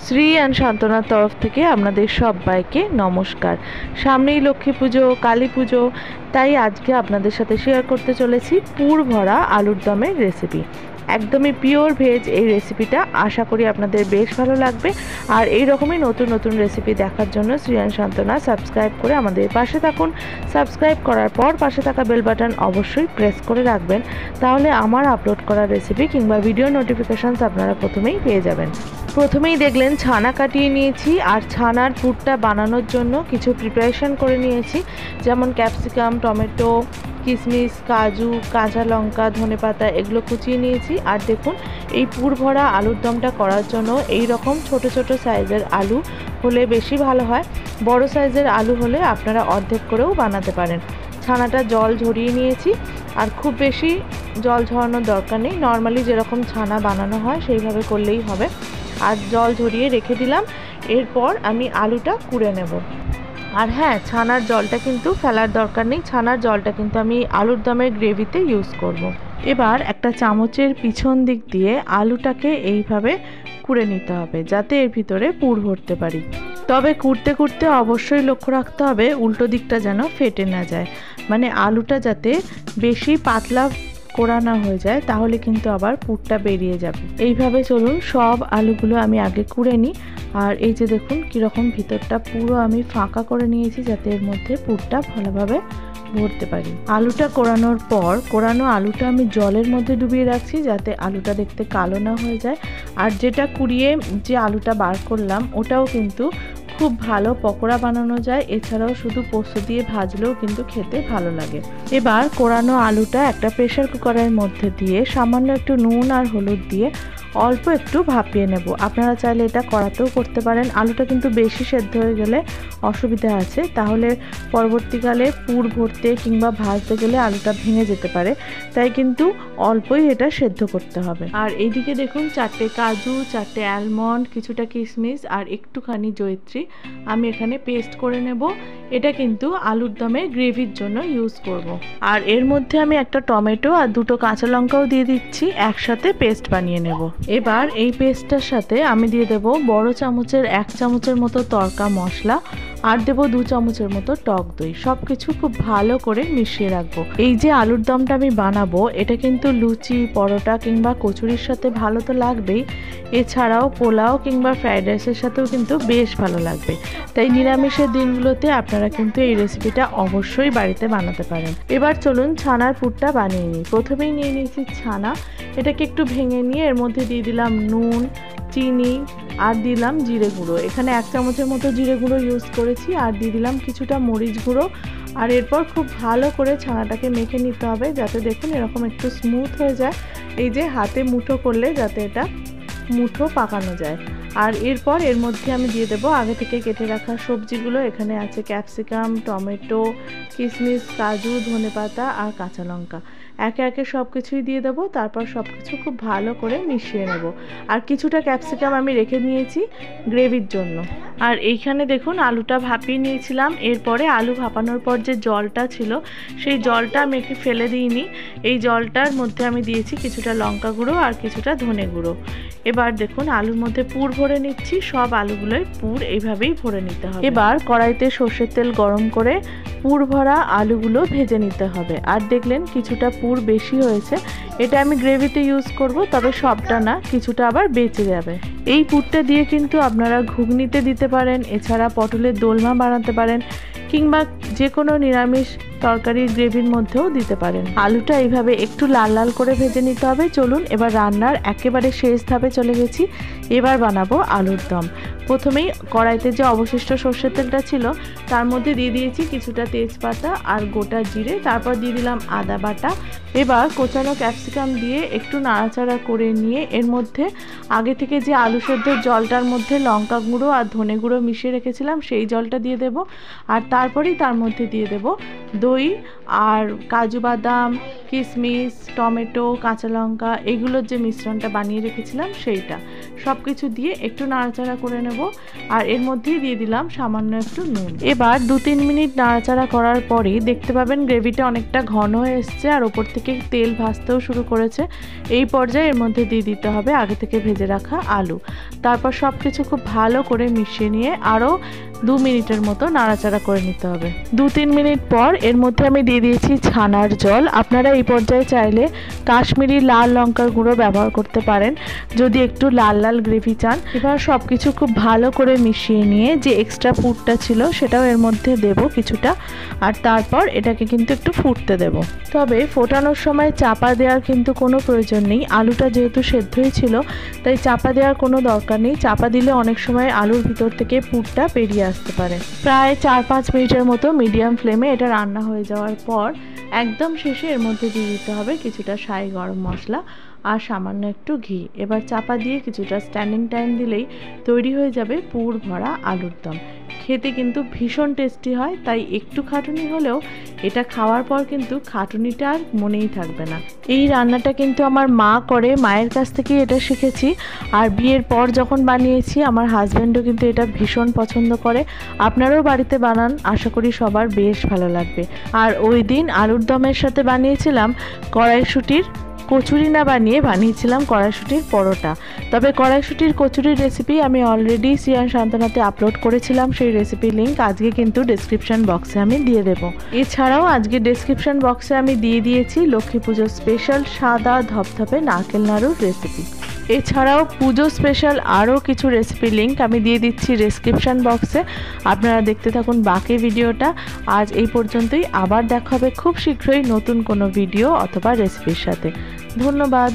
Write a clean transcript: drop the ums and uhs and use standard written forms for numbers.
Shri and শান্তনার তরফ থেকে আপনাদের সবাইকে নমস্কার। সামনেই লক্ষ্মী পুজো, কালী পুজো, তাই আজকে আপনাদের সাথে শেয়ার করতে চলেছি পুর ভরা আলুর দমের রেসিপি। একদমই পিওর ভেজ এই রেসিপিটা, আশা করি আপনাদের বেশ ভালো লাগবে। আর এই রকমই নতুন নতুন রেসিপি দেখার জন্য শ্রী অ্যান্ড শান্তনা সাবস্ক্রাইব করে আমাদের পাশে থাকুন। সাবস্ক্রাইব করার পর পাশে থাকা বেল বাটন অবশ্যই প্রেস করে রাখবেন, তাহলে আমার আপলোড করা রেসিপি কিংবা ভিডিও নোটিফিকেশানস আপনারা প্রথমেই পেয়ে যাবেন। প্রথমেই দেখলেন ছানা কাটিয়ে নিয়েছি, আর ছানার পুরটা বানানোর জন্য কিছু প্রিপারেশন করে নিয়েছি, যেমন ক্যাপসিকাম, টমেটো, কিশমিশ, কাজু, কাঁচা লঙ্কা, ধনেপাতা এগুলো কুচিয়ে নিয়েছি। আর দেখুন, এই পুর ভরা আলুর দমটা করার জন্য এই রকম ছোট ছোট সাইজের আলু হলে বেশি ভালো হয়। বড় সাইজের আলু হলে আপনারা অর্ধেক করেও বানাতে পারেন। ছানাটা জল ঝরিয়ে নিয়েছি, আর খুব বেশি জল ঝরানোর দরকার নেই, নর্মালি যেরকম ছানা বানানো হয় সেইভাবে করলেই হবে। আর জল ঝরিয়ে রেখে দিলাম। এরপর আমি আলুটা কুড়ে নেব। আর হ্যাঁ, ছানার জলটা কিন্তু ফেলার দরকার নেই, ছানার জলটা কিন্তু আমি আলুর দমের গ্রেভিতে ইউজ করব। এবার একটা চামচের পিছন দিক দিয়ে আলুটাকে এইভাবে কুড়ে নিতে হবে, যাতে এর ভিতরে পুর ভরতে পারি। তবে কুড়তে কুড়তে অবশ্যই লক্ষ্য রাখতে হবে উল্টো দিকটা যেন ফেটে না যায়, মানে আলুটা যাতে বেশি পাতলা কোড়া না হয়ে যায়, তাহলে কিন্তু আবার পুরটা বেরিয়ে যাবে। এইভাবে চলুন, সব আলুগুলো আমি আগে কুড়ে নিই। আর এই যে দেখুন কীরকম ভিতরটা পুরো আমি ফাঁকা করে নিয়েছি, যাতে এর মধ্যে পুরটা ভালোভাবে ভরতে পারি। আলুটা কোড়ানোর পর কোড়ানো আলুটা আমি জলের মধ্যে ডুবিয়ে রাখছি, যাতে আলুটা দেখতে কালো না হয়ে যায়। আর যেটা কুড়িয়ে যে আলুটা বার করলাম, ওটাও কিন্তু খুব ভালো পকোড়া বানানো যায়, এছাড়াও শুধু পোস্ত দিয়ে ভাজলেও কিন্তু খেতে ভালো লাগে। এবার কোড়ানো আলুটা একটা প্রেসার কুকারের মধ্যে দিয়ে সামান্য একটু নুন আর হলুদ দিয়ে অল্প একটু ভাপিয়ে নেব। আপনারা চাইলে এটা কড়াতেও করতে পারেন। আলুটা কিন্তু বেশি সেদ্ধ হয়ে গেলে অসুবিধা আছে, তাহলে পরবর্তীকালে পুর ভরতে কিংবা ভাজতে গেলে আলুটা ভেঙে যেতে পারে, তাই কিন্তু অল্পই এটা সেদ্ধ করতে হবে। আর এইদিকে দেখুন, 4টে কাজু, 4টে অ্যালমন্ড, কিছুটা কিশমিশ আর একটুখানি জয়িত্রী আমি এখানে পেস্ট করে নেব। এটা কিন্তু আলুর দমের গ্রেভির জন্য ইউজ করব। আর এর মধ্যে আমি একটা টমেটো আর 2টো কাঁচা লঙ্কাও দিয়ে দিচ্ছি, একসাথে পেস্ট বানিয়ে নেব। এবার এই পেস্টটার সাথে আমি দিয়ে দেব বড় চামচের 1 চামচের মতো তড়কা মশলা, আর দেব 2 চামচের মতো টক দই। সব কিছু খুব ভালো করে মিশিয়ে রাখবো। এই যে আলুর দমটা আমি বানাবো, এটা কিন্তু লুচি, পরোটা কিংবা কচুরির সাথে ভালো তো লাগবেই, এছাড়াও পোলাও কিংবা ফ্রাইড রাইসের সাথেও কিন্তু বেশ ভালো লাগবে। তাই নিরামিষের দিনগুলোতে আপনারা কিন্তু এই রেসিপিটা অবশ্যই বাড়িতে বানাতে পারেন। এবার চলুন ছানার পুরটা বানিয়ে নিই। প্রথমেই নিয়ে নিয়েছি ছানা, এটাকে একটু ভেঙে নিয়ে এর মধ্যে দিয়ে দিলাম নুন, চিনি আর দিলাম জিরে গুঁড়ো। এখানে 1 চামচের মতো জিরে গুঁড়ো ইউজ করেছি, আর দিয়ে দিলাম কিছুটা মরিচ গুঁড়ো। আর এরপর খুব ভালো করে ছানাটাকে মেখে নিতে হবে, যাতে দেখুন এরকম একটু স্মুথ হয়ে যায়। এই যে হাতে মুঠো করলে যাতে এটা মুঠো পাকানো যায়। আর এরপর এর মধ্যে আমি দিয়ে দেবো আগে থেকে কেটে রাখা সবজিগুলো। এখানে আছে ক্যাপসিকাম, টমেটো, কিশমিশ, কাজু, ধনেপাতা আর কাঁচা লঙ্কা। একে একে সব কিছুই দিয়ে দেবো, তারপর সব কিছু খুব ভালো করে মিশিয়ে নেব। আর কিছুটা ক্যাপসিকাম আমি রেখে নিয়েছি গ্রেভির জন্য। আর এইখানে দেখুন আলুটা ভাপিয়ে নিয়েছিলাম। এরপরে আলু ভাপানোর পর যে জলটা ছিল, সেই জলটা আমি একটু ফেলে দিইনি। এই জলটার মধ্যে আমি দিয়েছি কিছুটা লঙ্কা গুঁড়ো আর কিছুটা ধনে গুঁড়ো। এবার দেখুন আলুর মধ্যে পুর ভরে নিচ্ছি, সব আলুগুলোই পুর এইভাবেই ভরে নিতে হবে। এবার কড়াইতে সর্ষের তেল গরম করে পুর ভরা আলুগুলো ভেজে নিতে হবে। আর দেখলেন কিছুটা পুর বেশি হয়েছে, এটা আমি গ্রেভিতে ইউজ করব, তবে সবটা না, কিছুটা আবার বেঁচে যাবে। এই পুরটা দিয়ে কিন্তু আপনারা ঘুগনিতে দিতে পারেন, এছাড়া পটলের দোলমা বানাতে পারেন, কিংবা যে কোনো নিরামিষ তরকারির গ্রেভির মধ্যেও দিতে পারেন। আলুটা এইভাবে একটু লাল লাল করে ভেজে নিতে হবে। চলুন এবার রান্নার একেবারে শেষ ধাপে চলে গেছি। এবার বানাবো আলুর দম। প্রথমেই কড়াইতে যে অবশিষ্ট সর্ষের তেলটা ছিল, তার মধ্যে দিয়ে দিয়েছি কিছুটা তেজপাতা আর গোটা জিরে, তারপর দিয়ে দিলাম আদা বাটা। এবার কোচানো ক্যাপসিকাম দিয়ে একটু নাড়াচাড়া করে নিয়ে এর মধ্যে আগে থেকে যে আলু সেদ্ধের জলটার মধ্যে লঙ্কা গুঁড়ো আর ধনে গুঁড়ো মিশিয়ে রেখেছিলাম, সেই জলটা দিয়ে দেব। আর তারপরেই তার মধ্যে দিয়ে দেব দই আর কাজু বাদাম, কিশমিশ, টমেটো, কাঁচা লঙ্কা এগুলোর যে মিশ্রণটা বানিয়ে রেখেছিলাম সেইটা সব কিছু দিয়ে একটু নাড়াচাড়া করে নেব। আর এর মধ্যেই দিয়ে দিলাম সামান্য একটু নুন। এবার 2-3 মিনিট নাড়াচাড়া করার পরেই দেখতে পাবেন গ্রেভিটা অনেকটা ঘন হয়ে এসছে আর ওপর থেকে তেল ভাসতেও শুরু করেছে। এই পর্যায়ে এর মধ্যে দিয়ে দিতে হবে আগে থেকে ভেজে রাখা আলু। তারপর সব কিছু খুব ভালো করে মিশিয়ে নিয়ে আরও 2 মিনিটের মতো নাড়াচাড়া করে নিতে হবে। 2-3 মিনিট পর এর মধ্যে আমি দিয়ে দিয়েছি ছানার জল। আপনারা এই পর্যায়ে চাইলে কাশ্মীরি লাল লঙ্কার গুঁড়ো ব্যবহার করতে পারেন যদি একটু লাল লাল গ্রেভি চান। এবার সব কিছু খুব ভালো করে মিশিয়ে নিয়ে যে এক্সট্রা পুরটা ছিল সেটাও এর মধ্যে দেব কিছুটা, আর তারপর এটাকে কিন্তু একটু ফুটতে দেব। তবে ফোটানোর সময় চাপা দেওয়ার কিন্তু কোনো প্রয়োজন নেই, আলুটা যেহেতু সেদ্ধই ছিল তাই চাপা দেওয়ার কোনো দরকার নেই। চাপা দিলে অনেক সময় আলুর ভিতর থেকে পুরটা বেরিয়ে আসতে পারে। প্রায় 4-5 মিনিটের মতো মিডিয়াম ফ্লেমে এটা রান্না হয়ে যাওয়ার পর একদম শেষে এর মধ্যে দিয়ে দিতে হবে কিছুটা শাহি গরম মশলা আর সামান্য একটু ঘি। এবার চাপা দিয়ে কিছুটা স্ট্যান্ডিং টাইম দিলেই তৈরি হয়ে যাবে পুর ভরা আলুর দম। খেতে কিন্তু ভীষণ টেস্টি হয়, তাই একটু খাটুনি হলেও এটা খাওয়ার পর কিন্তু খাটুনিটা আর মনেই থাকবে না। এই রান্নাটা কিন্তু আমার মা করে, মায়ের কাছ থেকেই এটা শিখেছি। আর বিয়ের পর যখন বানিয়েছি আমার হাজব্যান্ডও কিন্তু এটা ভীষণ পছন্দ করে। আপনারাও বাড়িতে বানান, আশা করি সবার বেশ ভালো লাগবে। আর ওই দিন আলুর দমের সাথে বানিয়েছিলাম কড়াইশুঁটির কচুরি না বানিয়ে বানিয়েছিলাম কড়াইশুঁটির পরোটা। তবে কড়াইশুঁটির কচুরির রেসিপি আমি অলরেডি সিয়ান সান্তনাতে আপলোড করেছিলাম, সেই রেসিপির লিঙ্ক আজকে কিন্তু ডেসক্রিপশন বক্সে আমি দিয়ে দেবো। এছাড়াও আজকে ডেসক্রিপশন বক্সে আমি দিয়ে দিয়েছি লক্ষ্মী পুজোর স্পেশাল সাদা ধপধপে নারকেল নাড়ুর রেসিপি। এছাড়াও পুজো স্পেশাল আরও কিছু রেসিপির লিঙ্ক আমি দিয়ে দিচ্ছি ডেসক্রিপশন বক্সে, আপনারা দেখতে থাকুন বাকি ভিডিওটা। আজ এই পর্যন্তই, আবার দেখা হবে খুব শীঘ্রই নতুন কোনো ভিডিও অথবা রেসিপির সাথে। ধন্যবাদ।